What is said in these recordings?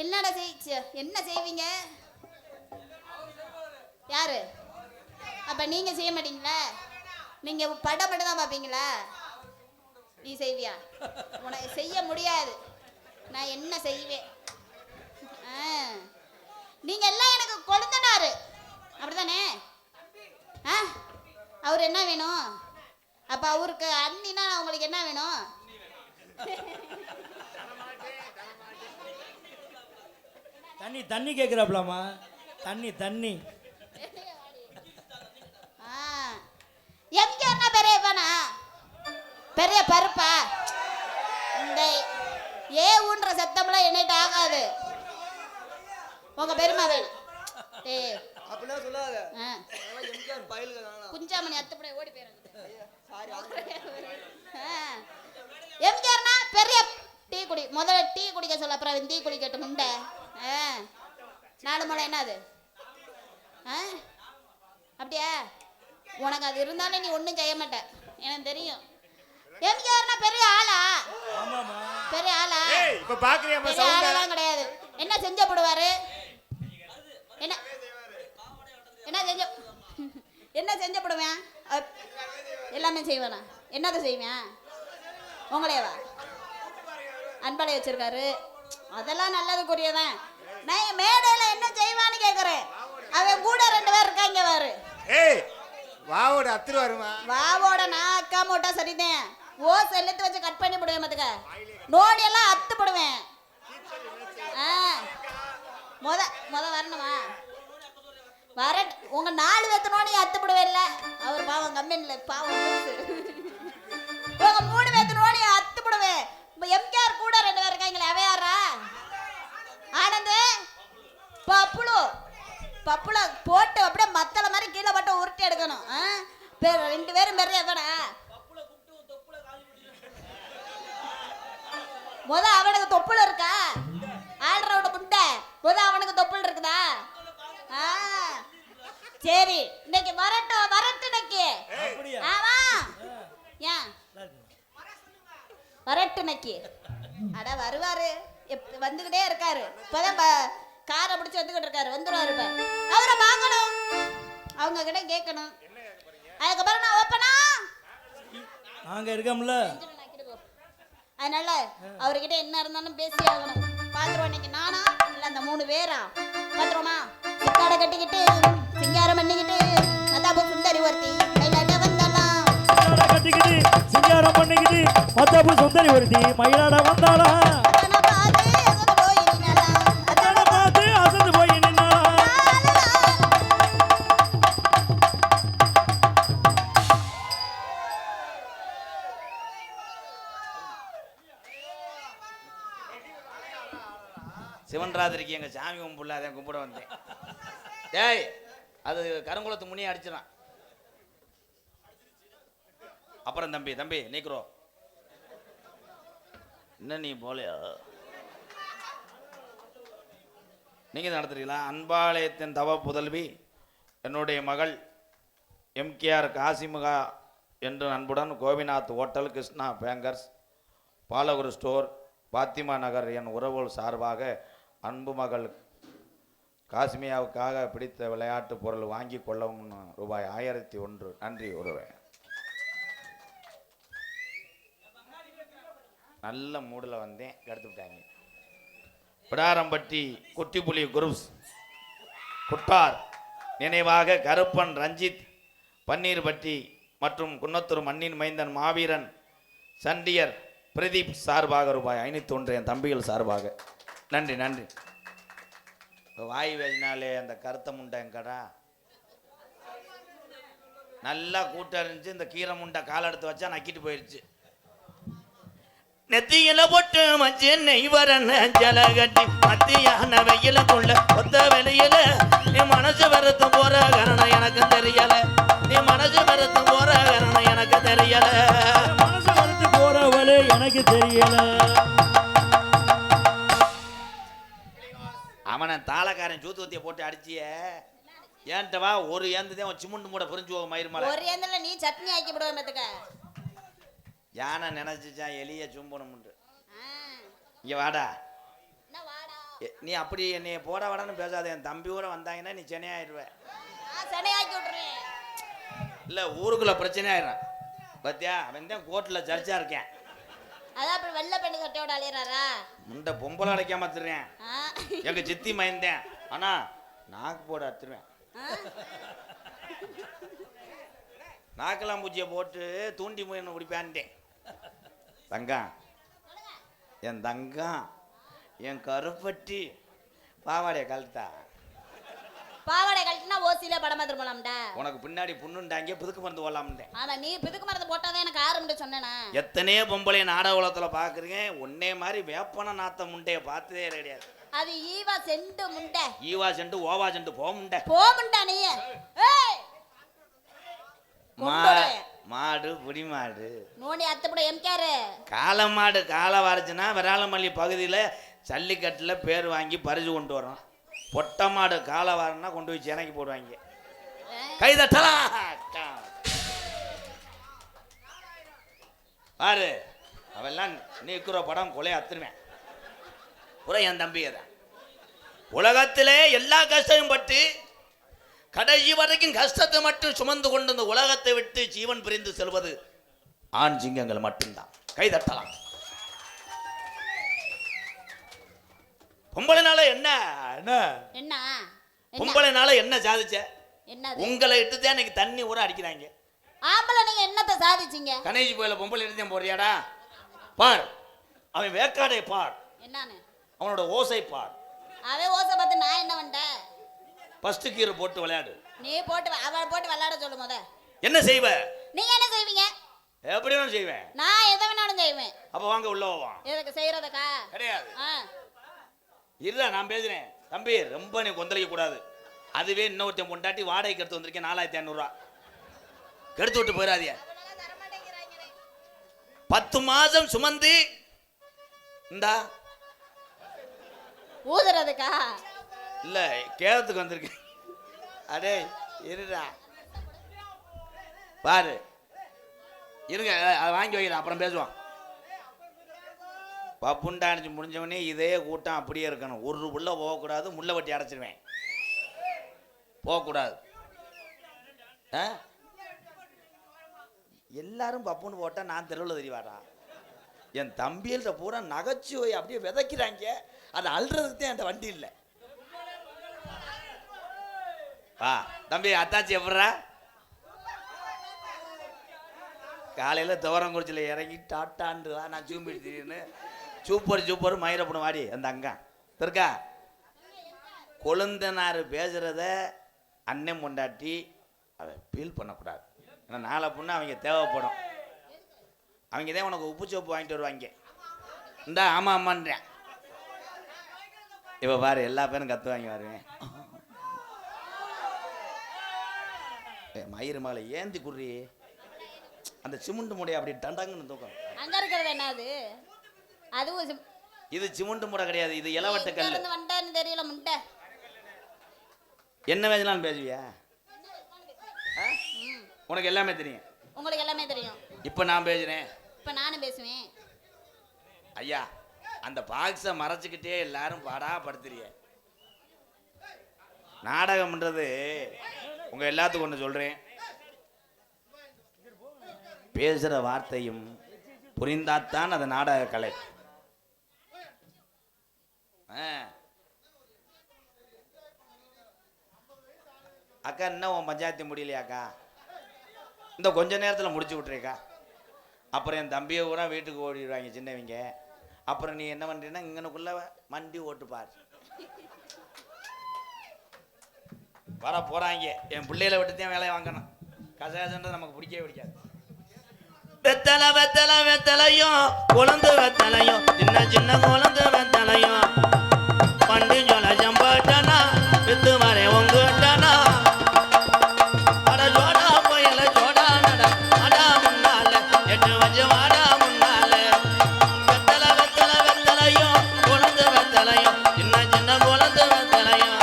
என்னடா என்ன செய்வீங்க? யாரு? அப்ப நீங்க செய்ய மாட்டீங்களா? நீங்க படம் மட்டும் தான் பாப்பீங்களா? நீ செய்வியா? உனக்கு செய்ய முடியாது. நான் என்ன செய்வேன்? நீங்க எல்லாம் எனக்கு கொழுந்தனாரு அப்படிதானே? அவர் என்ன வேணும்? அப்ப அவருக்கு அண்ணினா உங்களுக்கு என்ன வேணும்? தண்ணி தண்ணி கேட்குறாப்லாமா? தண்ணி தண்ணி. எம்ஜிஆர்னா பெரியப்பனா? பெரிய பருப்பா? இந்த ஊன்ற சத்தம்லாம் என்னைட்ட ஆகாது. உங்க பெருமை வேணும். அப்படிலாம் சொல்லாத. எம்ஜிஆர் பையலுங்க குஞ்சாமணி அத்துப்படை ஓடி போயிறாங்க. எம்ஜிஆர்னா பெரிய டீ குடி. முதல்ல டீ குடிக்க சொல்ல, அப்புறம் டீ குடிக்கட்டு முண்டை. 4 முளை என்னது? அப்படியா? உனக்கு அது இருந்தாலும் நீ ஒன்றும் செய்ய மாட்ட, எனக்கு தெரியும். எம்ஜிஆர்னா பெரிய ஆளா? பெரிய ஆளா? இப்ப பாக்குறியா? பெரிய ஆளெல்லாம் கிடையாது. என்ன செஞ்ச போடுவாரு? என்ன என்ன செஞ்ச போடுவேன்? எல்லாமே செய்வேனா? என்னதை செய்வேன்? உங்களையவா? அன்பாளைய வச்சிருக்காரு, அதெல்லாம் நல்லதுக்குரியதான். நான் மேடையில என்ன செய்வான்னு கேக்குறேன். அவன் கூட 2 பேர் இருக்காங்க பாரு. வாவோட அத்துரு வருமா? வாவோட நான் அக்கா மோட்டா சரிதேன். செல்லத்து வச்சு கட் பண்ணி போடுவேன். மத்துக்க நோடி எல்லாம் அத்து போடுவேன். முத வரணுமா? வர உங்க 4 பேத்து நோடி அத்து போடுவேன்ல. அவர் பாவம் கம்பெனில பாவம். உங்க 3 பேத்து நோடி அத்து போடுவேன். எம்கேஆர் கூட 2 பேர் இருக்காங்களே, அவ யாரா? ஆனந்து பப்புள போட்டு அப்படியே மத்தள மாதிரி கீழே போட்டு உருட்டி எடுக்கணும். 2 பேரும் பெரிய எவனா? முத அவனுக்கு தொப்புள் இருக்கா? ஆல்ரவுண்ட் முண்டை. முத அவனுக்கு தொப்புள் இருக்குதா? சரி, இன்னைக்கு வரட்டு இன்னைக்கு. ஆமா, ஏன் வரட்டு இன்னைக்கு? அட வருவாரு, வந்துகிட்டே இருக்காரு. இப்பதான் காரை பிடிச்சி வந்துகிட்டு இருக்காரு. வந்துருவாரு. இப்ப அவரை வாங்கணும், அவங்க கிட்ட கேட்கணும். அதுக்கப்புறம் நான் ஓப்பனா நாங்க இருக்கோம்ல, அதனால அவர்கிட்ட என்ன இருந்தாலும் பேசி ஆகணும். பாத்துருவோம் இன்னைக்கு. நானா இல்ல அந்த 3 பேரா? பாத்துருவோமா? சிக்காடை கட்டிக்கிட்டு சிங்காரம் பண்ணிக்கிட்டு மத்தாப்பு சுந்தரி ஒருத்தி மயிலாட்ட வந்தாலாம். கட்டிக்கிட்டு சிங்காரம் பண்ணிக்கிட்டு மத்தாப்பு சுந்தரி ஒருத்தி மயிலாட வந்தாலாம். சிவன்ராத்திரிக்கு எங்க சாமி கும்பிடல, அதை கும்பிட வந்தேன். டேய், அது கருங்குளத்து முனியை அடிச்சிடான். அப்புறம் தம்பி நீக்கிறோ என்ன நீ போலையா? நீங்க நடத்துறீங்களா? அன்பாலயத்தின் தவ புதல்வி என்னுடைய மகள் எம்கேஆர் காசிமுகா என்று அன்புடன் Gopinath hotel, Krishna bankers, Balaguru store, Fathima Nagar என் உறவுகள் சார்பாக அன்பு மகள் காசிமியாவுக்காக பிடித்த விளையாட்டு பொருள் வாங்கி கொள்ளவும் ரூபாய் 1001. நன்றி உறவே. நல்ல மூடில் வந்தேன், எடுத்து விட்டாங்க. பிடாரம்பட்டி குட்டிப்புலி குரூப்ஸ் குட்டார் நினைவாக கருப்பன் ரஞ்சித் பன்னீர்பட்டி மற்றும் குன்னத்தூர் மண்ணின் மைந்தன் மாவீரன் சண்டியர் பிரதீப் சார்பாக ரூபாய் 501 என் தம்பிகள் சார்பாக நன்றி. வாய் வேஜினாலே அந்த கருத்த முண்டை எங்கடா நல்லா கூட்டம் இருந்துச்சு. இந்த கீரை முண்டை காலை எடுத்து வச்சா நக்கிட்டு போயிடுச்சு. நெத்தியில போட்டு மச்சு நெய்வரன் ஜல கட்டி மத்தியான வெயிலுக்குள்ள ஒத்த வெளியில நீ மனசு வருத்து போற காரணம் எனக்கு தெரியல. நீ மனசு வருத்து போற காரணம் எனக்கு தெரியல. மனசு வருத்து போறவளே எனக்கு தெரியல. அவனை தாளக்காரன் சூத்துவத்திய போட்டு அடிச்சிய ஏன்ட்டவா ஒரு ஏந்ததே சிமுண்டு மூட புரிஞ்சு போக மயிர் மலை. ஒரு ஏந்தல நீ சட்னி ஆக்கி விடுவேன் பாத்துக்க. யானை நினைச்சுச்சான் எலிய சும்பணும். இங்க வாடா. என்ன வாடா? நீ அப்படி என்னை போட வாடான்னு பேசாத. என் தம்பியோட வந்தாங்கன்னா நீ சென்னையாயிடுவேன். சென்னையாக்கி விட்டுறேன். இல்லை ஊருக்குள்ள பிரச்சனை ஆயிடுறான். பார்த்தியா அவன் தான் கோர்ட்டில் ஜட்ஜாக இருக்கேன். அதான் அப்புறம் வெள்ளை பெண்ணு சட்டையோட அலையிறாரா? முண்டை பொம்பளை அடைக்காம அத்துறேன். எங்க சித்தி மயந்தேன். ஆனா நாக்கு போட அத்துருவேன். நாக்கெல்லாம் பூச்சியை போட்டு தூண்டி முயன்னு குடிப்பான்ட்டேன். தங்கம் என் தங்கம் என் கருப்பட்டி பாவாடைய கழுத்தா. பாவாடை கழட்டினா ஓசியில படம் பார்த்துட்டு போலாம்டா. உனக்கு பின்னாடி புண்ணுண்டாங்க புதுக்கு மருந்து போடலாம்ட்டேன். ஆனா நீ பிதுக்கு மருந்து போட்டாதான் எனக்கு ஆரம்பிட்டு சொன்னேனா. எத்தனையோ பொம்பளை நாடக உலகத்துல பாக்குறீங்க. ஒன்னே மாதிரி வேப்பன நாத்த முண்டைய பார்த்ததே கிடையாது. அது ஈவா செண்டு முண்டை. ஈவா செண்டு ஓவா செண்டு போ முண்டை. போ முண்டா நீ. ஏய் மாடு புடி மாடு நோனி அத்தப்பட எம்கேர் காளை மாடு காளை வாரிச்சுன்னா விராலமல்லி பகுதியில் ஜல்லிக்கட்டில் பேர் வாங்கி பரிசு கொண்டு வரோம். பொட்டை மாடு காளை வாரினா கொண்டு போய் சென்னைக்கு போடுவாங்க. கைதட்டலாம் பாரு. அவெல்லாம் நீக்குற படம் கொலையை அத்துருவேன். புற என் தம்பி தான் உலகத்திலே எல்லா கஷ்டமும் பட்டு கடைசி வரைக்கும் கஷ்டத்தை மட்டும் சுமந்து கொண்டு இந்த உலகத்தை விட்டு ஜீவன் பிரிந்து செல்வது ஆண் சிங்கங்கள் மட்டும்தான். கைதட்டலாம். பொம்பளைனால என்ன என்ன பொம்பளைனால என்ன சாதிச்ச? என்ன உங்களை இட்டுதான் எனக்கு தண்ணி ஊற அடிக்கிறாங்க. ஆம்பளை நீங்க என்னத்தை சாதிச்சீங்க? கணேஷ் கோயில பொம்பளை எடுத்தேன் போறியாடா? பார் அவன் வேக்காடை பார். என்னன்னு அவனோட ஓசை பார். அவன் ஓசை பார்த்து நான் என்ன பண்ணேன்? ஃபர்ஸ்ட் கீரை போட்டு விளையாடு. நீ போட்டு அவன் போட்டு விளையாட சொல்லு. முத என்ன செய்வ? நீங்க என்ன செய்வீங்க? எப்படி வேணும் செய்வேன். நான் எதை வேணாலும் செய்வேன். அப்ப வாங்க உள்ள போவான். எதுக்கு செய்யறதுக்கா? கிடையாது. இருடா நான் பேசுறேன். தம்பி ரொம்ப நீ கொந்தளிக்க கூடாது. அதுவே இன்னொருத்தன் பொண்டாட்டி வாடகைக்கு எடுத்து வந்திருக்கேன் 4500 ரூபா. கெடுத்து விட்டு போயிடாதீங்க. 10 மாதம் சுமந்து இந்தா ஊதுறதுக்கா? இல்ல கேரத்துக்கு வந்திருக்கேன். அடே இருடா பாரு இருங்க அதை வாங்கி வைக்கிறேன் அப்புறம் பேசுவான். பப்புண்டானிச்சு முடிஞ்சவனே இதே கூட்டம் அப்படியே இருக்கணும். ஒரு உள்ள போகக்கூடாது. முல்லை வட்டி அடைச்சிருவேன். போகக்கூடாது. எல்லாரும் பப்புன்னு போட்டால் நான் தெருவில் தெரியவாடா. என் தம்பியில்ட பூரா நகைச்சுவை அப்படியே விதைக்கிறாங்க. அதை அல்றதுக்கு தான் என்கிட்ட வண்டி இல்லை. தம்பி அத்தாச்சி எப்படா? காலையில் துவரங்குறிச்சியில் இறங்கி டாட்டான்னு நான் சூம்பிட்டு திடீர்னு சூப்பர் மயிரப்படும் வாடி அந்த அங்க இருக்கா. கொழுந்தனார் பேசுறத அண்ணன் பொண்டாட்டி அதை ஃபீல் பண்ணக்கூடாது. ஏன்னா நாளை பொண்ணு அவங்க தேவைப்படும். அவங்க தான் உனக்கு உப்பு சோப்பு வாங்கிட்டு வருவாங்க. இந்தா ஆமாம் ஆமான்றேன். இப்போ பாரு எல்லா பேரும் கற்றுவாங்க. வருவேன் மயிறு மகளை ஏந்தி குடுறி அந்த சிமெண்ட் மூடைய அப்படி டண்டாங்கன்னு தூக்கம். அங்க இருக்கிறது என்னது? அதுவும் இது சிமெண்ட் மூடை கிடையாது. இது இளவட்ட கல். வண்டான்னு தெரியல முண்டை. என்ன பேசலாம் பேசுவியா? உனக்கு எல்லாமே தெரியும். உங்களுக்கு எல்லாமே தெரியும். இப்ப நான் பேசுறேன். இப்ப நானும் பேசுவேன். ஐயா அந்த பாக்ஸை மறைச்சுக்கிட்டே எல்லாரும் பாடா படுத்துறிய. நாடகம்ன்றது உங்க எல்லாத்துக்கும் ஒன்று சொல்றேன். பேசுற வார்த்தையும் புரிந்தாத்தான் அது நாடக கலை. அக்கா இன்னும் உன் பஞ்சாயத்து முடியலையாக்கா? இந்த கொஞ்ச நேரத்தில் முடிச்சு விட்டுருக்கா. அப்புறம் என் தம்பியை கூட வீட்டுக்கு ஓடிடுவாங்க சின்னவங்க. அப்புறம் நீ என்ன பண்ணுறீன்னா இங்கனுக்குள்ள மண்டி ஓட்டுப்பார் வர போறாங்க. என் பிள்ளைகளை விட்டுத்தான் வேலையை வாங்கணும். கசகசன்றது நமக்கு பிடிக்கவே பிடிக்காது. வெத்தலை வெத்தலை வெத்தலையும் கொழுந்து வெத்தலையும் சின்ன கொழுந்து வெத்தலையும் பண்டு சொல்ல சம்பாட்டனா வித்து வரை உங்கட்டனா அட ஜோடா போயில ஜோடா நட அடா முன்னால எட்டு வச்சு வாடா முன்னால வெத்தலை வெத்தலை வெத்தலையும் கொழுந்து வெத்தலையும் சின்ன கொழுந்து வெத்தலையும்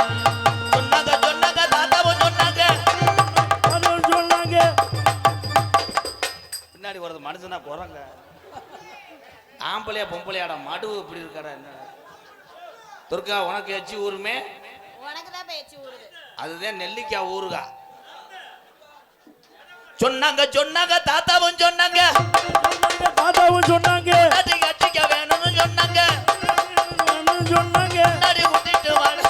சொன்னாங்க தாத்தாவும் சொன்னாங்க. பின்னாடி வருது மனுஷனா குரங்க. ஆம்பளையா பொம்பளையாட மடுவு இப்படி இருக்காடா? என்ன துர்கா உனக்கு எச்சி ஊருமே, உனக்கு தான் பேச்சு ஊறுது. அதுதான் நெல்லிக்காய் ஊறுகா. சொன்னாங்க சொன்னாங்க தாத்தாவும் சொன்னாங்க, தாத்தாவும் சொன்னாங்க, கட்டிக்க வேணும்னு சொன்னாங்க, சொன்னாங்க. முன்னாடி விட்டுட்டு வாங்க.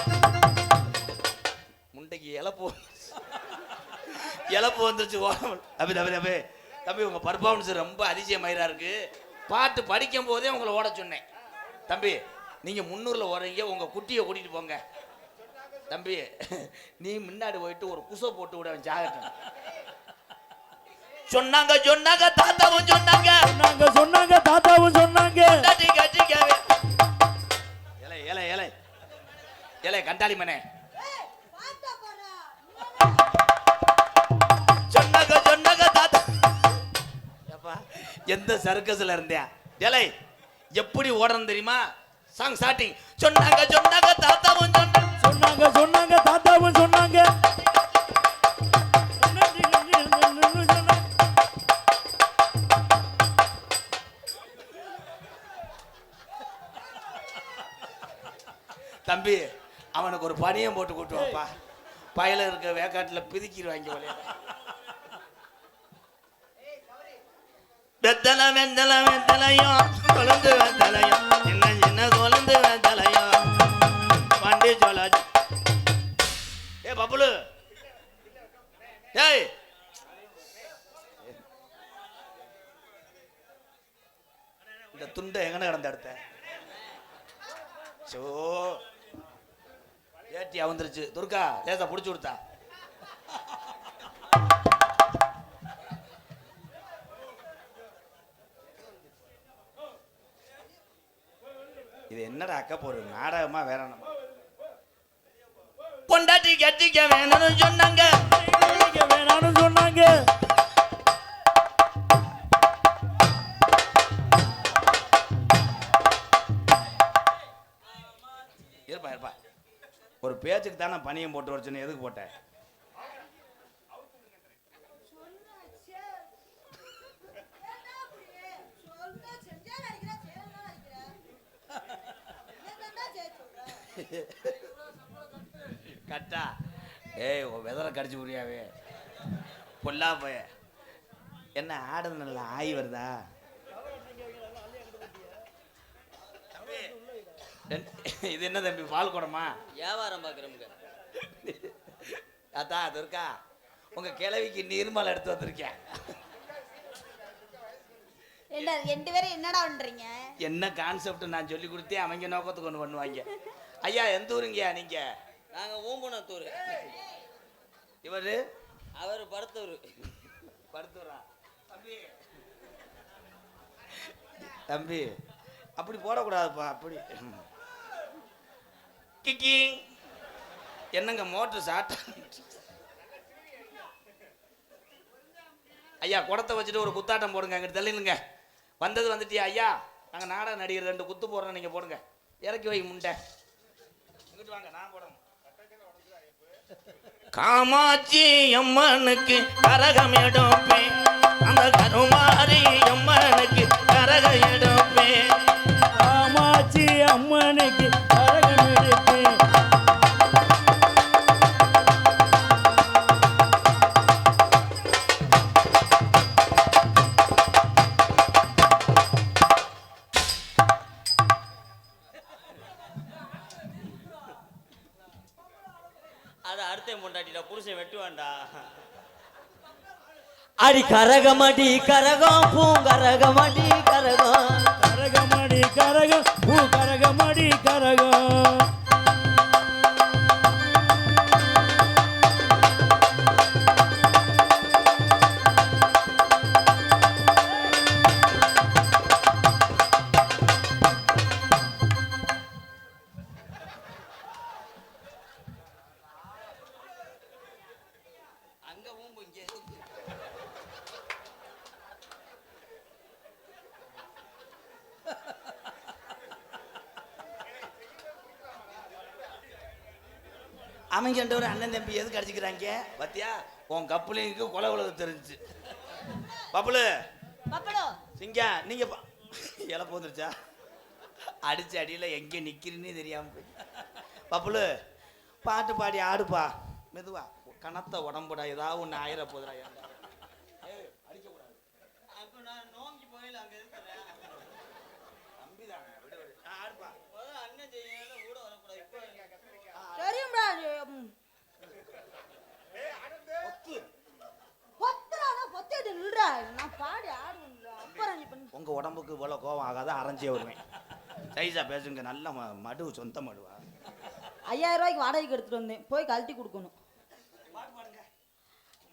முண்டைக்கு இழப்பு வந்துருச்சு. தம்பி தம்பி தம்பி தம்பி உங்க பர்ஃபார்மன்ஸ் ரொம்ப அதிசயமாயிரா இருக்கு. பாட்டு படிக்கும் போதே உங்களை ஓட சொன்னேன். தம்பி நீங்க 300ல ஓடுறீங்க, உங்க குட்டியை கூட்டிட்டு போங்க. தம்பி நீ முன்னாடி போயிட்டு ஒரு குசை போட்டு விட ஜாகட்டும். சொன்னாங்க சொன்னாங்க தாத்தாவும் சொன்னாங்க, சொன்னாங்க சொன்னாங்க தாத்தாவும் சொன்னாங்க. ஏலே ஏலே ஏலே ஏலே கண்டாளி மனே, சொன்னாங்க சொன்னாங்க தாத்தா. ஏப்பா எந்த சர்க்கஸ்ல இருந்தியா? ஏலே எப்படி ஓடணும் தெரியுமா? Song starting. சொன்னாங்க சொன்னாங்க தாத்தாவும் சொன்னாங்க, சொன்னாங்க சொன்னாங்க தாத்தாவும் சொன்னாங்க. தம்பி அவனுக்கு ஒரு பனியம் போட்டு கூட்டு வாப்பா. பயல இருக்க வேக்காட்டில் பிதிக்கிடுவாங்க. வெத்தலை வெத்தலை வெத்தலையும் கொழுந்து வெத்தலையும் சின்ன சின்ன கொழுந்து வெத்தலையும் வண்டி சொல்லாச்சு. ஏ பப்புலு, ஏய் இந்த துண்டை எங்கன கிடந்த இடத்த சோ ஏட்டியா வந்துருச்சு. துர்கா லேசா புடிச்சு கொடுத்தா. இது என்னடா அக்க போற நாடகமா வேற நம்ம பொண்டாட்டி கட்டிக்க வேணும்னு சொன்னாங்க, வேணாம்னு சொன்னாங்க. இருப்பா இருப்பா ஒரு பேச்சுக்கு தானே பனியம் போட்டு வரச்சுன்னு எதுக்கு போட்டேன்? கட்டா ஏய் வெதரை கடிச்சு புரியாவே பொல்லா போய என்ன ஆடுறது நல்லா ஆய் வருதா? இது என்ன தம்பி பால் குடமா? வியாபாரம் பார்க்குறோமுங்க. அதான் துர்கா உங்க கிழவிக்கு நீர்மல் எடுத்து வந்திருக்கேன். என்ன 2 பேரும் என்னடா பண்றீங்க? என்ன கான்செப்ட் நான் சொல்லி கொடுத்தேன், அவங்க நோக்கத்துக்கு ஒன்று பண்ணுவாங்க. ஐயா எந்த ஊருங்கய்யா நீங்க? நாங்கள் ஊம்புணத்தூர். இவரு அவர் பருத்தூர். பருத்தூரா? தம்பி தம்பி அப்படி போடக்கூடாதுப்பா. அப்படி கிக்கி என்னங்க மோட்டர் சாட்டா? ஐயா குடத்தை வச்சுட்டு ஒரு குத்தாட்டம் போடுங்க. அங்கிட்டு தள்ளினுங்க. வந்தது வந்துட்டியா ஐயா? நாங்கள் நாடக நடிகர் 2 குத்து போடுறோம், நீங்கள் போடுங்க. இறக்கி வை முண்டை. இங்கிட்டு வாங்க, நான் போடுறேன். காமாட்சி அம்மனுக்கு கரகம் எடுப்பேன், அந்த கருமாரி அம்மனுக்கு கரகம் எடுப்பேன், காமாட்சி அம்மனுக்கு கரகம் எடுப்பேன். அதை அடுத்த பொண்டாட்டிடா புருஷன் வெட்டுவான்டா. அடி கரகமடி கரகம் பூங்கரகமடி கரகம், கரகமடி கரகம் பூ கரகமடி கரகம். அங்க ஊம்பு இங்கே. அவங்க 2 பேரும் அண்ணன் தம்பி எதுக்கு அடிச்சுக்கிறாங்க பத்தியா? உன் கப்புலிங்கு கொலை உலகம் தெரிஞ்சு. பப்புலு பப்படோ சிங்கா நீங்க இலை போந்துருச்சா? அடிச்ச அடியில் எங்கே நிற்கிறேன்னே தெரியாமல் போய் பப்புலு பாட்டு பாடி ஆடுப்பா மெதுவா கனத்த உடம்புடா ஏதாவது ஒன்று ஆயிர போதுடா அடிக்கக்கூடாது. அப்ப நான் நோங்கி போயில அங்க இருக்கிறேன். தம்பி தானே விடு விடு ஆடுப்பா. முதல்ல அண்ணன் செய்யணும் கூட வரக்கூடாது. இப்போ தெரியும்டா பொத்திட்டு நில்றா நான் பாடி ஆடுவேன்ல அப்புறம் நீ பண்ணு. உங்கள் உடம்புக்கு இவ்வளோ கோவம் ஆகாத அரைஞ்சே வருவேன். சைஸா பேசுங்க நல்ல மடு சொந்த மடுவா 5000 ரூபாய்க்கு வாடகைக்கு எடுத்துட்டு வந்தேன் போய் கழட்டி கொடுக்கணும்.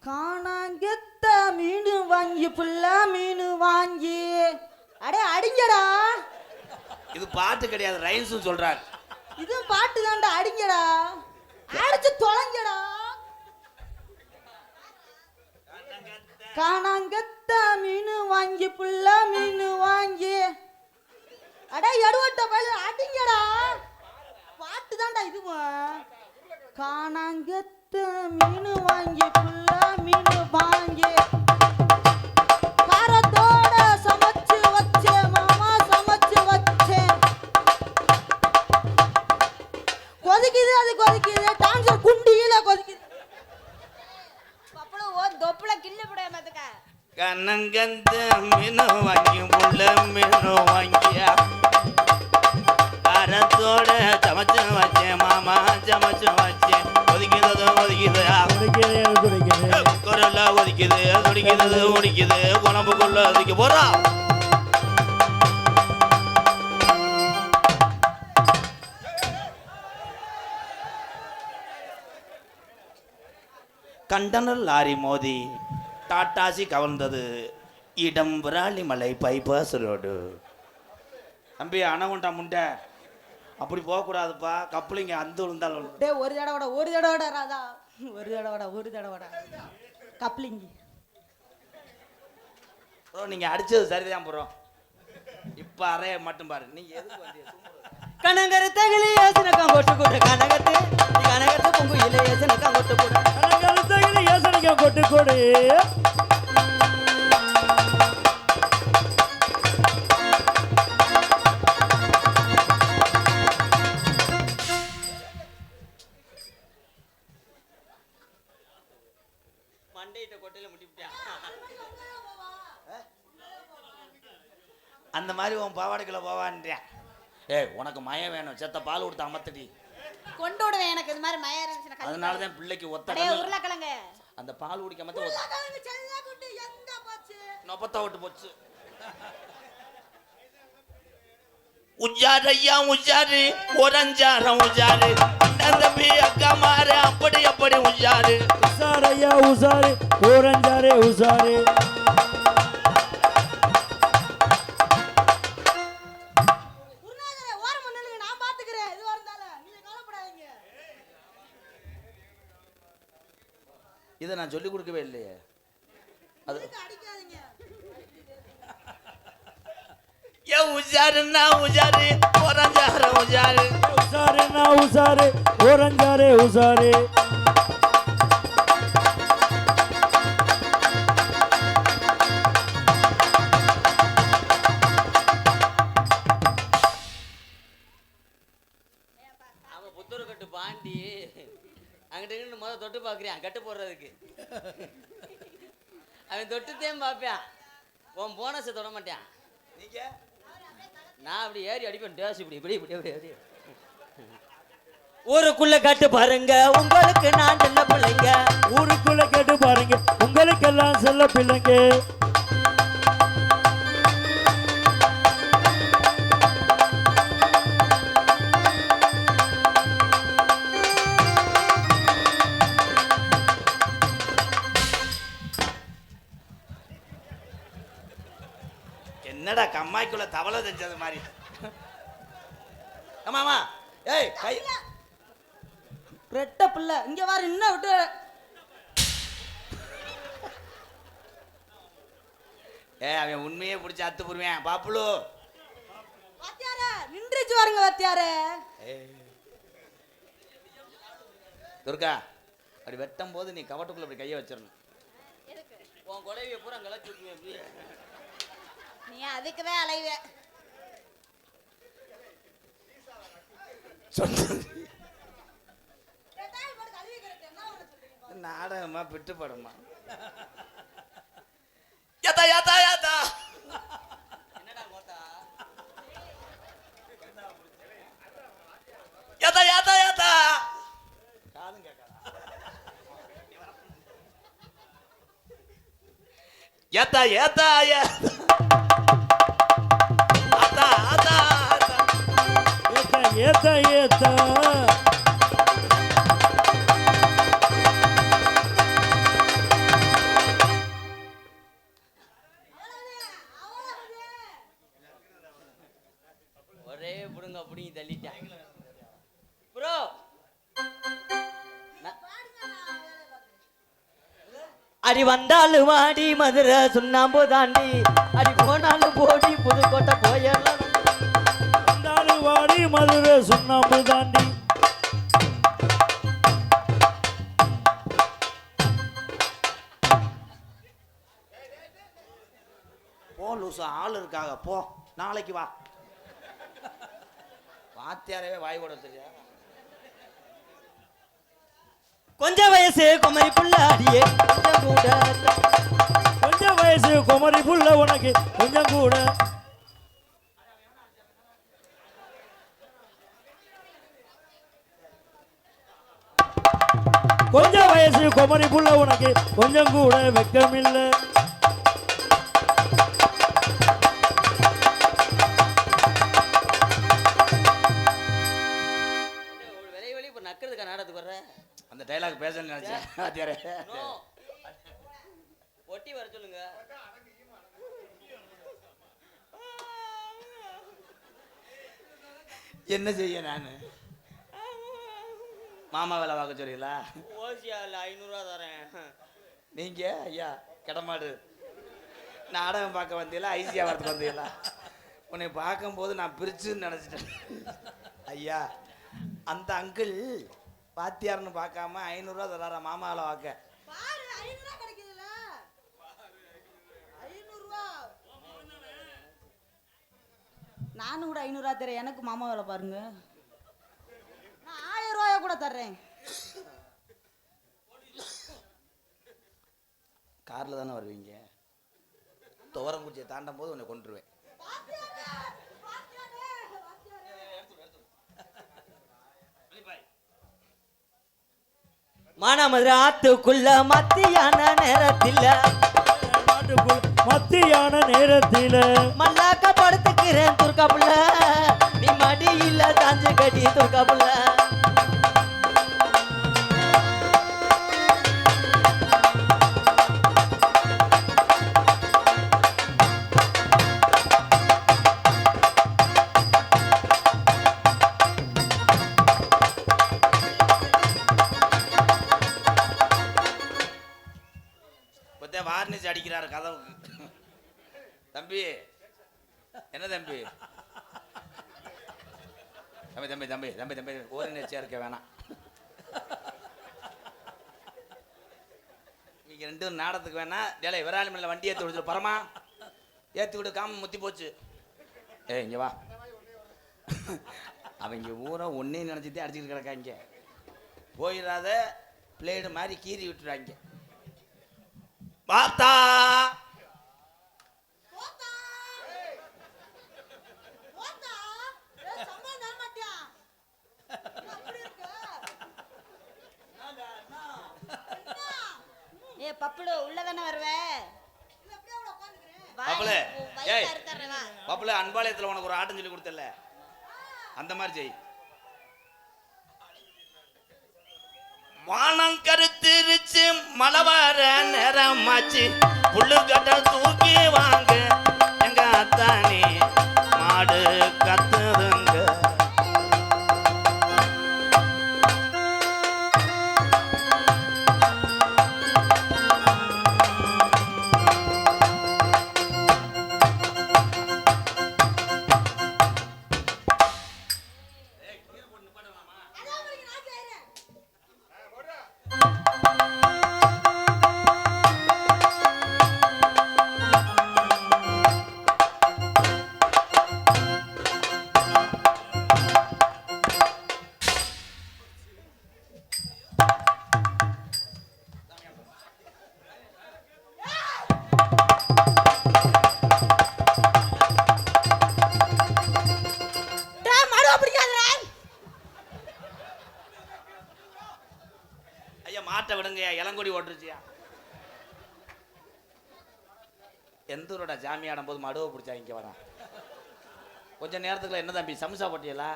காணாங்கெத்த மீன் வாங்கி புள்ள மீன் வாங்கி அடே அடிங்கடா. இது பாட்டு கிடையாது ரைம்ஸும் சொல்றாரு. இது பாட்டு தான்டா அடிங்கடா அடிச்சு தொலைங்கடா. காணாங்கெத்த மீன் வாங்கி புள்ள மீன் வாங்கி அடே எடுவட்ட பயில அடிங்கடா. பாட்டு தான்டா இதுவும். காணாங்கெத்த மீன் வாங்கி புள்ள மீன் வாங்கி காரத்தோட சமைச்சு வச்சேன் மாமா சமைச்சு வச்சேன். கொதிக்குது அது கொதிக்குது டான்சர் குண்டியில கொதிக்குது. பப்பளம் ஓ தொப்புல கில்ல போட மாட்டக்க. கண்ணங்கந்த மீன் வாங்கி புள்ள மீன் வாங்கியா காரத்தோட சமைச்சு வச்சேன் மாமா சமைச்சு வச்சேன். ஒதுக்கிது ஒதுக்கிது குரல்ல ஒதுக்கிது துடிக்குது முடிக்குது குழம்புக்குள்ள ஒதுக்கி போறா. கண்டனர் லாரி மோதி டாட்டாசி கவர்ந்தது இடம் விராலிமலை பைபாஸ் ரோடு. தம்பி அணகுண்டா முண்டை அப்படி போகக்கூடாதுப்பா கப்பலிங்க அந்த விழுந்தாலும். டே ஒரு தடவை ராதா ஒரு தடவை கப்ளிங்கி. ப்ரோ நீங்கள் அடித்தது சரிதான் ப்ரோ. இப்போ அறைய மட்டும் பாரு நீ எதுக்கு வந்து கனகரு தகிலி ஏசனக்கம் கொட்டு கொட்டு கனகத்து கனகத்து பொங்கு இலை ஏசனக்கம் கொட்டு கொட்டு கனகருத்தகிரி ஏசனிக்கம் கொட்டு கொடு. மண்டையிட்ட கொட்டையில முட்டிவிட்டான். அந்த மாதிரி உன் பாவாடைக்குள்ள போவான்றேன். ஏய் உனக்கு மயம் வேணும் செத்த பால் கொடுத்து அமர்த்தடி கொண்டு விடுவேன். எனக்கு இது மாதிரி மயம் இருந்துச்சு. அதனால தான் பிள்ளைக்கு ஒத்த அடே உருளைக்கிழங்கு அந்த பால் குடிக்க மத்த நொப்பத்த விட்டு போச்சு. உஜாரையா உஜாரு ஒரஞ்சாரம் உஜாரு தம்பி அக்கா மாறு அப்படி அப்படி உஜாரு உசாரையா உசாரு ஓரஞ்சாரே உசாரு. நான் பாத்துக்கிறேன் எதுவா இருந்தாலும் நீங்க கவலைப்படாதீங்க. இதை நான் சொல்லி கொடுக்கவே இல்லையே. அது அடிக்காதீங்க. ஏ உஜாருன்னா உஜாரு ஒரஞ்சாரம் உஜாரு உசாருன்னா உசாரு ஓரஞ்சாரே உசாரு. அவன் புத்தூர் கட்டு பாண்டி அங்கிட்ட முதல்ல தொட்டு பார்க்குறியான் கட்டு போடுறதுக்கு. அவன் தொட்டுத்தேன் பார்ப்பேன். உன் போனஸை தொட மாட்டேன். நீங்க நான் அப்படி ஏறி அடிப்பேன். டேஸ் இப்படி இப்படி இப்படி இப்படி அப்படி ஊருக்குள்ள கட்டு பாருங்க உங்களுக்கு நான் செல்ல பிள்ளைங்க. ஊருக்குள்ள கேட்டு பாருங்க உங்களுக்கெல்லாம் செல்ல பிள்ளைங்க. என்னடா கம்மாய்க்குள்ள தவளை செஞ்சது மாதிரி. ஆமாமா ஏய் கை ரெட்ட பிள்ளை இங்க வாரு இன்னும் விட்டு. அவன் உண்மையே பிடிச்சி அத்து புரிவேன் பாப்புலு. வாத்தியார நின்றுச்சு வாருங்க வாத்தியார. துர்கா அப்படி வெட்டும் போது நீ கவட்டுக்குள்ள அப்படி கையை வச்சிடணும். உன் கொடையை பூரா கலச்சி விட்டுருவேன். நீ அதுக்குதான் அலைவே. நாடகமா பிட்டு படமா ஏத்தா ஏத்தா ஏத்தா ஏத்தா ஏத்தா ஏத்தா காதும் கேட்காதா ஏத்தா ஏத்தா ஏத்தா ஆத்தா ஆத்தா ஏத்தா ஏத்தா ஒரே புடுங்க புடிங்கி தள்ளிட்டேன் ப்ரோ. அடி வந்தாலும் வாடி மதுரை சுண்ணாம்பு தாண்டி அடி போனாலும் போடி புதுக்கோட்டை போயெல்லாம் வந்தாலும் வாடி மதுரை சுண்ணாம்பு தாண்டி போ லூசு ஆள் இருக்காங்க போ நாளைக்கு வா வாத்தியாரவே வாய் ஓட தெரியா கொஞ்சம் வயசு குமரி புள்ள அடியே கொஞ்சம் கூட கொஞ்சம் வயசு குமரி புள்ள உனக்கு கொஞ்சம் கூட கொஞ்சம் வயசு குமரி புள்ள உனக்கு கொஞ்சம் கூட வெக்கமில்லை வெளிய வெளிய இப்ப நக்கிறதுக்கா நாடகத்துக்கு வர்ற அந்த டைலாக் பேசணும்னு நினைச்சேன் வாத்தியாரே ஒட்டி வர சொல்லுங்க. என்ன செய்ய நான் மாமா வேலை பார்க்க சொல்றீங்களா ஓசியால 500 ரூபா தரேன். நீங்க ஐயா கிடமாடு நாடகம் பார்க்க வந்தீங்களா ஐசியா வரத்துக்கு வந்தீங்களா உன்னை பார்க்கும்போது நான் பிரிச்சுன்னு நினச்சிட்டேன் ஐயா அந்த அங்கிள் வாத்தியார்னு பார்க்காம 500 ரூபா தராரா மாமா வேலை பார்க்க நானும் கூட 500 ரூபா தரேன் எனக்கு மாமா வேலை பாருங்க நான் 1000 ரூபாயா கூட தர்றேன் காரில் தானே வருவீங்க துவரங்குச்சியை தாண்டும் போது உன்னை கொண்டுருவேன் மானாமதுரை ஆத்துக்குள்ள மத்தியான நேரத்தில் மத்தியான நேரத்தில் மல்லாக்க படுத்துக்கிறேன் துர்கா புள்ள நீ மடியில தாஞ்சு கட்டி துர்கா புள்ள வார்னிஷ் அடிக்கிறாரு கதவுக்கு தம்பி என்ன தம்பி தம்பி தம்பி தம்பி தம்பி தம்பி ஒரு நேர்ச்சியா இருக்க வேணாம் நீங்க ரெண்டு நாடத்துக்கு வேணா டேலை விராலி மலையில வண்டி ஏற்றி விடுச்சு பரமா ஏற்றி விடு காம முத்தி போச்சு ஏ இங்க வா அவங்க ஊரை ஒன்னே நினைச்சிட்டே அடிச்சுட்டு கிடக்காங்க போயிடாத பிளேடு மாதிரி கீறி விட்டுறாங்க பார்த்தா ஏ பப்புளு உள்ள தானே வருவே பப்புளு ஏய் பப்புளு அன்பாளையத்தில் உனக்கு ஒரு ஆட்டம் சொல்லி கொடுத்தல அந்த மாதிரி செய் வானம் கருத்திருச்சு மழை வர நேரமாச்சு புல்லு கட்ட தூக்கி வாங்க எங்க அத்தானி மாடு கத்துதுங்க மாட்டை விடுங்கய்யா, இளங்கொடி ஓட்டுருச்சியா. எந்த ஊரோட ஜாமி ஆடும்போது மடுவை பிடிச்சா இங்கே வரா. கொஞ்ச நேரத்துக்குள்ள என்ன தம்பி சம்சா போட்டியலா?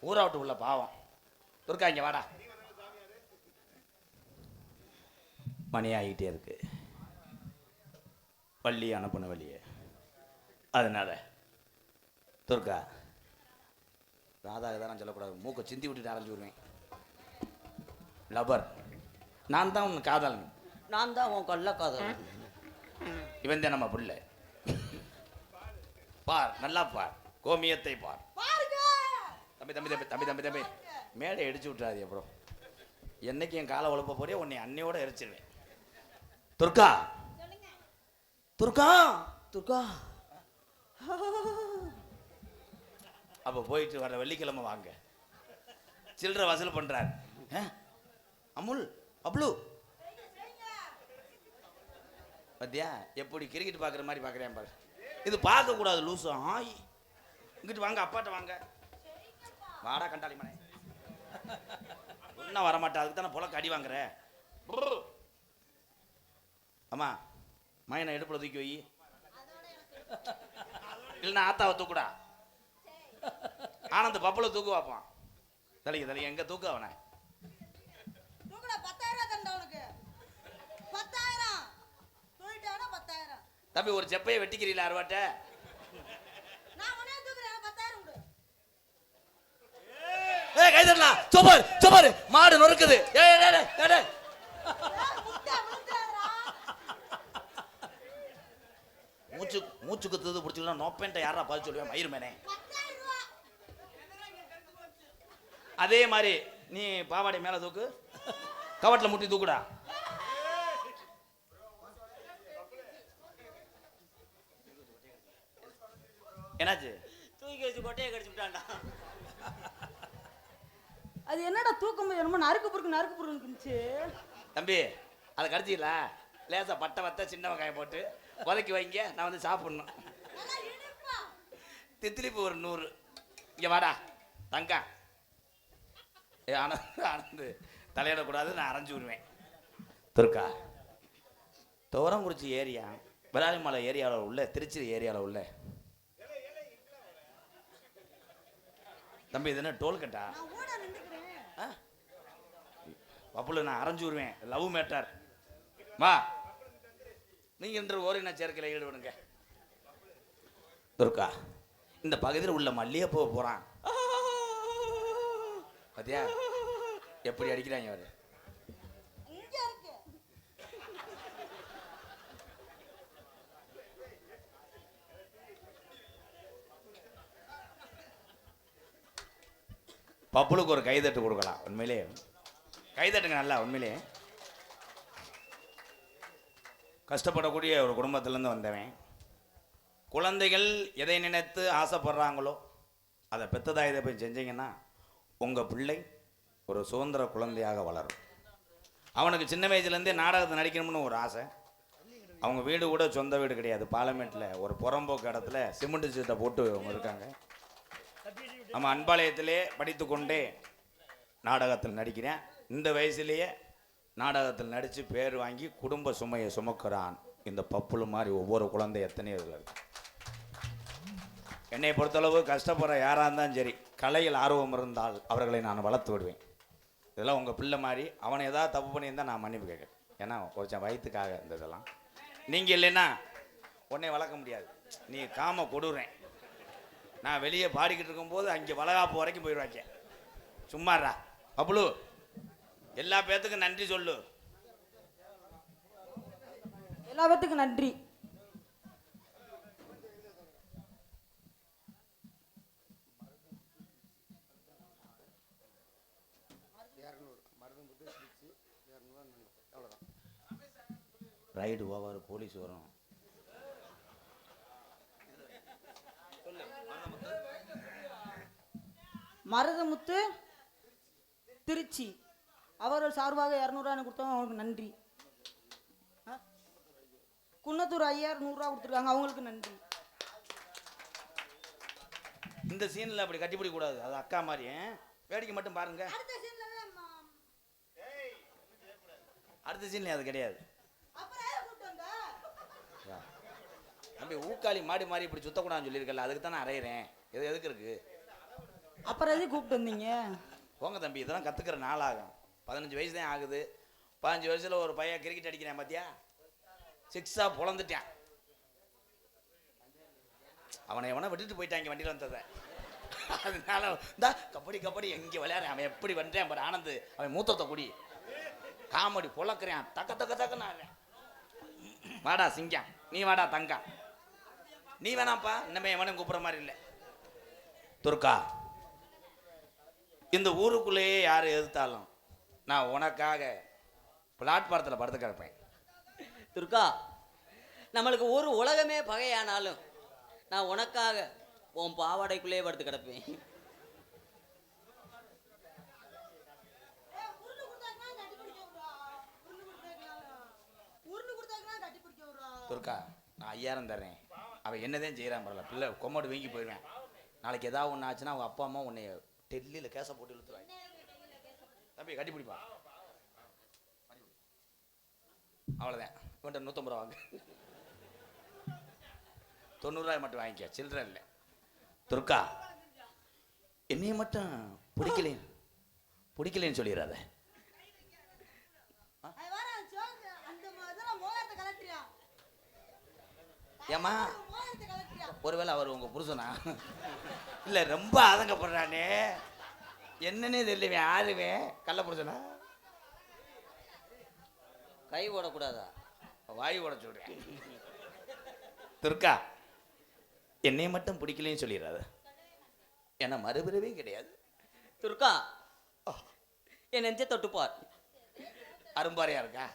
ஊரா விட்டு உள்ள பாவம். துர்கா இங்கே வாடா. மணி ஆகிட்டே இருக்கு, வள்ளி அனுப்பின வழியே. அதனால துர்கா ராதாக தான் சொல்லக்கூடாது, மூக்கை சிந்தி விட்டுட்டு அரைஞ்சி விடுவேன். லவர் நான் தான் உன் காதலன், நான் தான் உன் கொல்ல காதல். இவன் தான் நம்ம பிள்ளை. பார், நல்லா பார், கோமியத்தை பார். தம்பி தம்பி தம்பி தம்பி தம்பி தம்பி மேடை அடிச்சு விட்டுறாது. அப்புறம் என்னைக்கு என் காலை உழப்ப போறிய உன்னை அன்னையோட எரிச்சிருவேன். துர்கா துர்கா துர்கா. அப்ப போயிட்டு வர வெள்ளிக்கிழமை வாங்க, சில்லற வசூல் பண்றாரு. அமுல் அப்ளு பத்தியா எப்படி கிரிக்கெட் பார்க்குற மாதிரி பார்க்குறேன் பாரு. இது பார்க்கக்கூடாது லூசு. ஆய் இங்கிட்டு வாங்க, அப்பாட்ட வாங்க. வாடா கண்டாளி மனே, ஒன்றும் வரமாட்டா, அதுக்கு தானே புலக்க அடி வாங்குற. அம்மா மயனை எடுப்புல தூக்கி வை, இல்லைன்னா ஆத்தாவை தூக்குடா. ஆனந்த பப்புல தூக்கு வாப்பான். தலைக்கு தலைக்கு எங்க தூக்கு அவனை. தம்பி ஒரு செப்பையை வெட்டிக்கிறீங்களா அறுவாட்ட? கைதரலாம். சூப்பர் சூப்பர், மாடு நொறுக்குது. மூச்சு குத்துது பிடிச்சிக்கலாம். நோப்பேன்ட்ட யாரா பார்த்து சொல்லுவேன் மயிருமேனே. அதே மாதிரி நீ பாவாடை மேல தூக்கு, கவட்டில் முட்டி தூக்குடா. என்னாச்சு? தூக்கி வச்சு கொட்டையை கடிச்சு விட்டான்டா. அது என்னடா தூக்கம் என்னமோ நறுக்கு பொறுக்கு இருந்துச்சு. தம்பி அதை கடிச்சிக்கல, லேசா பட்டை வத்த சின்ன வெங்காயம் போட்டு உதக்கி வைங்க, நான் வந்து சாப்பிடணும். தித்திலிப்பு ஒரு 100. இங்க வாடா தங்கா. ஆனந்து தலையிடக்கூடாது, நான் அரைஞ்சு விடுவேன். துர்கா துவரங்குறிச்சி ஏரியா, விராலிமலை ஏரியாவில் உள்ள, திருச்சி ஏரியாவில் உள்ள தம்பி இது என்ன டோல்கட்டா? பப்புல நான் அரைஞ்சு விடுவேன். Love matter. வா நீங்க என்ற ஓரின சேர்க்கையில் ஈடுபடுங்க. துர்கா இந்த பகுதியில் உள்ள மல்லிகைப்பூ போறான் பாத்தியா எப்படி அடிக்கிறாங்க அவரு. பப்புளுக்கு ஒரு கைதட்டு கொடுக்கலாம். உண்மையிலே கைதட்டுங்க நல்லா. உண்மையிலே கஷ்டப்படக்கூடிய ஒரு குடும்பத்திலேருந்து வந்தவன். குழந்தைகள் எதை நினைத்து ஆசைப்படுறாங்களோ அதை பெற்றதாக இதை போய் செஞ்சீங்கன்னா உங்கள் பிள்ளை ஒரு சுதந்திர குழந்தையாக வளரும். அவனுக்கு சின்ன வயசுலேருந்தே நாடகத்தை நடிக்கணும்னு ஒரு ஆசை. அவங்க வீடு கூட சொந்த வீடு கிடையாது, பார்லிமெண்ட்டில் ஒரு புறம்போக்கு இடத்துல சிமெண்ட் சீட்டை போட்டு அவங்க இருக்காங்க. நம்ம அன்பாளையத்திலே படித்து கொண்டே நாடகத்தில் நடிக்கிறேன். இந்த வயசுலேயே நாடகத்தில் நடித்து பேர் வாங்கி குடும்ப சுமையை சுமக்கிறான். இந்த பப்புளு மாதிரி ஒவ்வொரு குழந்தை எத்தனையோ இருக்கு. என்னை பொறுத்தளவு கஷ்டப்படுற யாராக இருந்தாலும் சரி, கலையில் ஆர்வம் இருந்தால் அவர்களை நான் வளர்த்து விடுவேன். இதெல்லாம் உங்கள் பிள்ளை மாதிரி. அவனை ஏதாவது தப்பு பண்ணியிருந்தால் நான் மன்னிப்பு கேட்குறேன். ஏன்னா கொஞ்சம் வயிற்றுக்காக இந்த இதெல்லாம் நீங்கள் இல்லைன்னா உன்னை வளர்க்க முடியாது. நீ காம கொடுறேன். நான் வெளியே பாடிக்கிட்டு இருக்கும்போது அங்கே வளகாப்பு வரைக்கும் போயிடுவாங்க. சும்மாறா பப்புளு, எல்லா பேர்த்துக்கும் நன்றி சொல்லு. எல்லா பேத்துக்கும் நன்றி. ரைடு ஓவர், போலீஸ் வரும். மருதமுத்து திருச்சி அவர்கள் சார்பாக 200 கொடுத்தவங்க, அவங்களுக்கு நன்றி. குன்னத்தூர் ஐயார் 100 கொடுத்துருக்காங்க, அவங்களுக்கு நன்றி. இந்த சீனில் அப்படி கட்டிப்பிடி கூடாது, அது அக்கா மாதிரி. வேடிக்கை மட்டும் பாருங்க. அடுத்த சீன்ல அது கிடையாது. தம்பி ஊக்காளி மாடி மாறி இப்படி சுத்தக்கூடாதுன்னு சொல்லியிருக்கல, அதுக்கு தான் நான் அரைகிறேன். எதுக்கு இருக்கு? அப்புறம் எதுக்கு கூப்பிட்டு வந்தீங்க? போங்க தம்பி, இதெல்லாம் கற்றுக்கிற நாளாகும். 15 வயசு தான் ஆகுது. 15 வயசுல ஒரு பையன் கிரிக்கெட் அடிக்கிறேன் பார்த்தியா, 6ஆ பொழந்துட்டான். அவனை எவனை விட்டுட்டு போயிட்டாங்க வண்டியில் வந்ததை. அதனால இந்த கபடி கபடி எங்கே விளையாடுறேன், அவன் எப்படி வந்துட்டான் பாரு ஆனந்த், அவன் மூத்தத்தை குடி காமெடி பொழக்கிறேன், தக்க தக்க தக்கன்னு ஆடுறேன். வாடா சிங்கம், நீ வாடா தங்கம், நீ வேணாம்ப்பா, இன்னமே எவனையும் கூப்பிட்ற மாதிரி இல்லை. துர்கா, இந்த ஊருக்குள்ளேயே யார் எதிர்த்தாலும் நான் உனக்காக பிளாட்பாரத்தில் படுத்து கிடப்பேன். துர்கா, நம்மளுக்கு ஒரு உலகமே பகையானாலும் நான் உனக்காக உன் பாவாடைக்குள்ளேயே படுத்து கிடப்பேன். துர்கா, நான் 5000 தர்றேன், அவன் என்னதான் செய்கிறான் பரவாயில்ல, பிள்ளை கொம்மோடு வீங்கி போயிடுவேன். நாளைக்கு ஏதாவது ஒன்று ஆச்சுன்னா அவங்க அப்பா அம்மா உன்னை டெல்லியில் கேஸை போட்டு இழுத்துருவாங்க. தம்பி கட்டி பிடிப்பா, அவ்வளோதான். இவன்ட்ட 150 ரூபா வாங்க, 90 ரூபாய் மட்டும் வாங்கிக்க, சில்லற இல்லை. துர்கா, என்னைய மட்டும் பிடிக்கலேன்னு சொல்லிடாத. ஏமா ஒருவேளை அவர் உங்க புருஷனா இல்லை, ரொம்ப ஆதங்கப்படுறானே, என்னன்னே தெரியலவே, ஆறுவேன் கள்ள புருஷனா? கை ஓடக்கூடாதா? வாய் ஓட சொல்றேன். துர்கா, என்னை மட்டும் பிடிக்கலன்னு சொல்லிடாத, ஏன்னா மறுபிறவே கிடையாது. துர்கா, என் நெஞ்ச தொட்டுப்பார். அரும்பாறையா இருக்கா?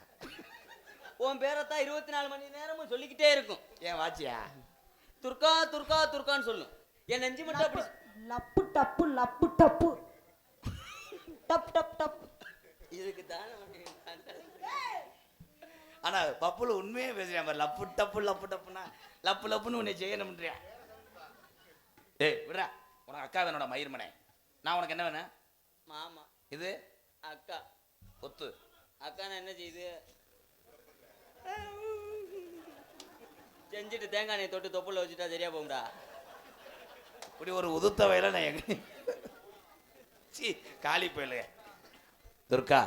உன் பேரத்தான் 24 மணி நேரமும் சொல்லிக்கிட்டே இருக்கும். ஏன் வாச்சியா? துர்கா துர்கா துர்கான்னு சொல்லும். என் நெஞ்சு மட்டும் அப்படி லப்பு டப்பு லப்பு டப்பு டப் டப் டப். இதுக்கு தானே. ஆனா பப்புல உண்மையே பேசுறேன் பாரு, லப்பு டப்பு லப்பு டப்புனா லப்பு லப்புன்னு உன்னை செய்யணும்ன்றியா? ஏய் விடுறா, உனக்கு அக்கா வேணோட மயிர்மனே, நான் உனக்கு என்ன வேணும்? மாமா. இது அக்கா. ஒத்து அக்கா நான் என்ன செய்யுது? செஞ்சுட்டு தேங்காய் எண்ணெய் தொட்டு தொப்புல வச்சுட்டா சரியா போகும்டா. இப்படி ஒரு உதுத்த வயல நான் எங்க காலி போயில. துர்கா,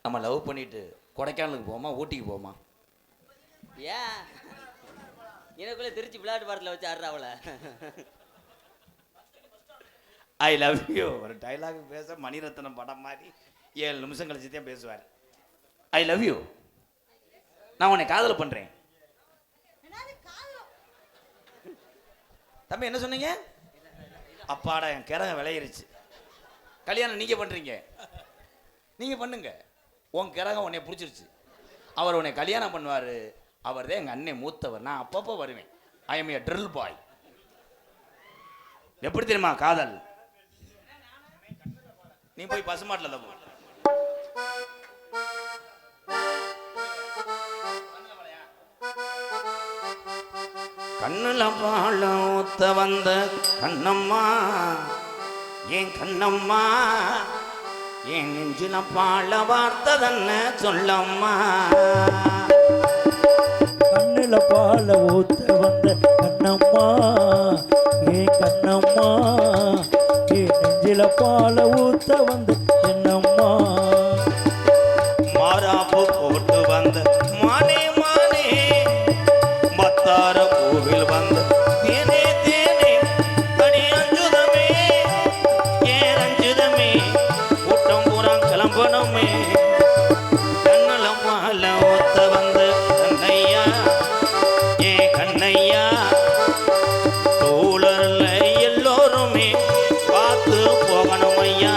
நம்ம லவ் பண்ணிட்டு கொடைக்கானலுக்கு போமா, ஊட்டிக்கு போமா? ஏன் எனக்குள்ள திருச்சி விளையாட்டு பாரத்தில் வச்சு ஆடுறா அவளை. ஐ லவ் யூ ஒரு டைலாக் பேச மணிரத்னம் படம் மாதிரி 7 நிமிஷம் கழிச்சு தான் பேசுவார். ஐ லவ் யூ, நான் உன்னை காதல் பண்றேன். தம்பி என்ன சொன்னீங்க? அப்பாடா, என் கிரக விளையிருச்சு. கல்யாணம் நீங்க பண்றீங்க, நீங்க பண்ணுங்க. உன் கிரகம் உன்னை பிடிச்சிருச்சு, அவர் உன்னை கல்யாணம் பண்ணுவாரு. அவர் தான் எங்க அண்ணன் மூத்தவர், நான் அப்பப்போ வருவேன். ஐ எம் ஏ ட்ரில் பாய். எப்படி தெரியுமா காதல்? நீ போய் பசுமாட்டில் தான் போ. கண்ணுல பால ஊத்த வந்த கண்ணம்மா, ஏன் கண்ணம்மா, என் நெஞ்சில பால வார்த்ததன்ன சொல்லம்மா. கண்ணுல பால ஊத்த வந்த கண்ணம்மா, ஏன் கண்ணம்மா, என் நெஞ்சில பால ஊத்த வந்த என்னம்மா. மாறாப்பு போட்டு வந்த மானே மானே, மத்தார கோவில் வந்த தேனே தேனே, அடி அஞ்சுதமே, ஏன் அஞ்சுதமே, கூட்டம் பூரா கிளம்பணுமே. கண்ணுல பால ஊத்த வந்த கண்ணையா, ஏ கண்ணையா, தோழர்ல எல்லோருமே பார்த்து போகணும் ஐயா.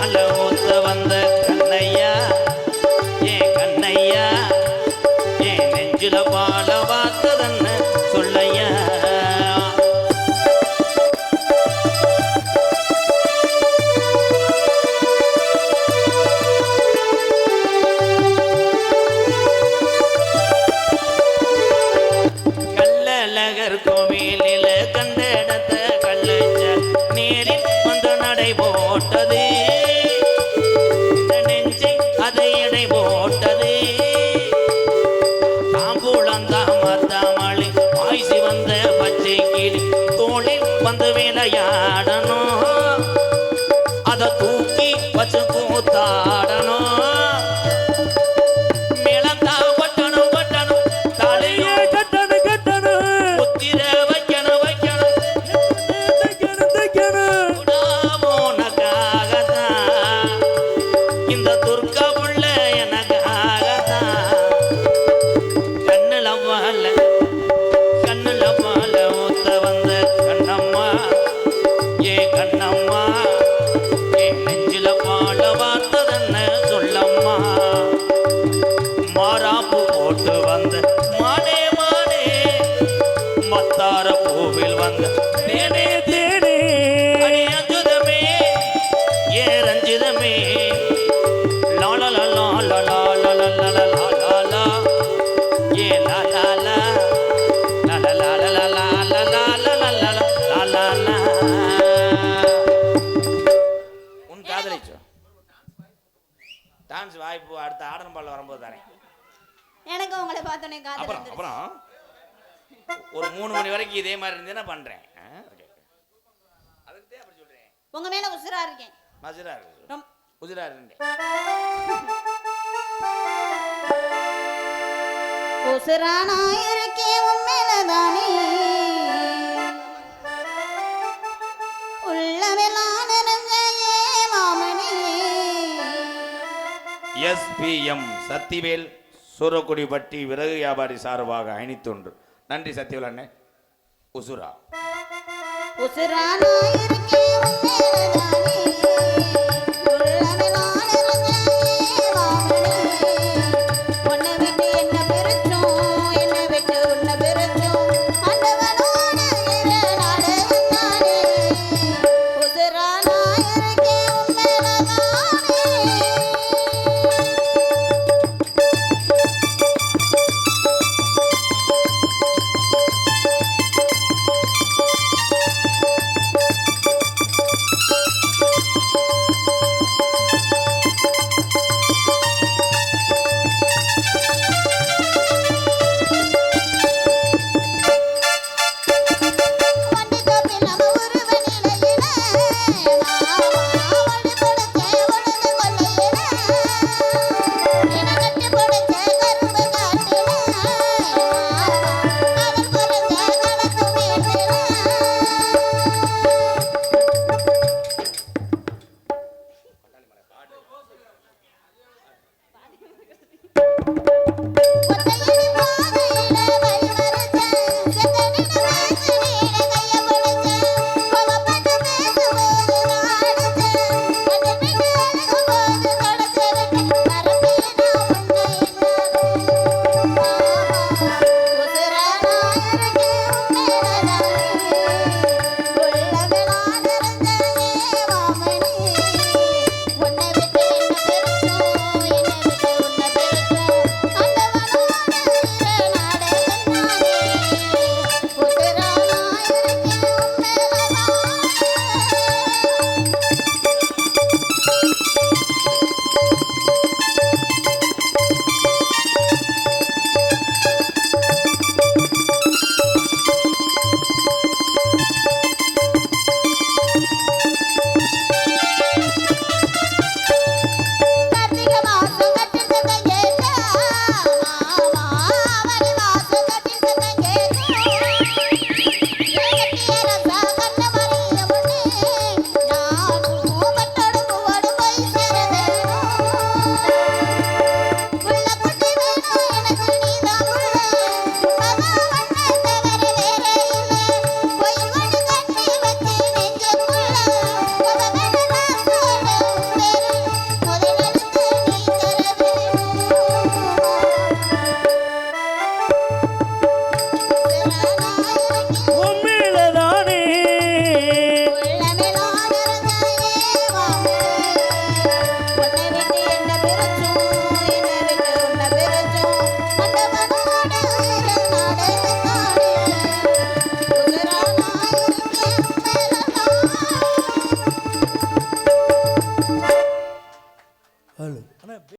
பால ஊத்த வந்த கண்ணையா ஏன் கண்ணையா ஏன் நெஞ்சில பால வாத்ததன்ன சொல்லையா கள்ளழகர் கோவிலில கண்ட இடத்த கள்ளச்ச நேரில் வந்து நடை போட்டது இந்த நெஞ்சை அதை எடை போட்டது தாம்பூலந்தாம் மத்தாமளி பாய்ச்சி வந்த பச்சை கிளி தோளில் வந்து விளையாடணும் அதை தூக்கி வச்சு கூத்தாடணும் மேளந்தா கொட்டணும் கொட்டணும் தலையே கட்டணு கட்டணு முத்திர வைக்கணும் வைக்கணும் உனக்காகத்தான் இந்த துர்க்கா புள்ள எனக்காகத்தான் கண்ணுல பால ஊத்த வந்த கண்ணம்மா ஏ கண்ணம்மா ஏ நெஞ்சில பால வார்த்ததன்ன சொல்லம்மா மாறாப்பு போட்டு வந்த மானே மானே மத்தார பூவில் வந்த தேனே தேனே அடி அஞ்சுதமே ஏ ரஞ்சிதமே லாலா லாலா லாலா லாலா லாலா லாலா ஏ லாலா லா லாலா லாலா லாலா லாலா லாலா லாலா உன் காதலிச்சோ டான்ஸ் வாய்ப்பு அடுத்த ஆடனம் பாடல் வரும்போது தானே எனக்கு உங்களை பார்த்தோன்னே காதல் அப்புறம் வந்துருச்சு. அப்புறம் ஒரு 3 மணி வரைக்கும் இதே மாதிரி இருந்தேன்னா பண்றேன் அதுக்கு அப்படி சொல்றேன் உங்க மேல உசுரா இருக்கேன். மசுரா இருக்கு ரொம்- உசுரா இருந்தேன் உசுரா நான் இருக்கேன் உன் மேலதானே உள்ளவெல்லாம் நிறைஞ்ச ஏ மாமனே. எஸ்பிஎம் சத்திவேல் சூரக்குடிப்பட்டி விறகு வியாபாரி சார்பாக 501 நன்றி சத்தியவேல் அண்ணே உசுரா உசுரா நான் இருக்கேன் உன் மேலதானே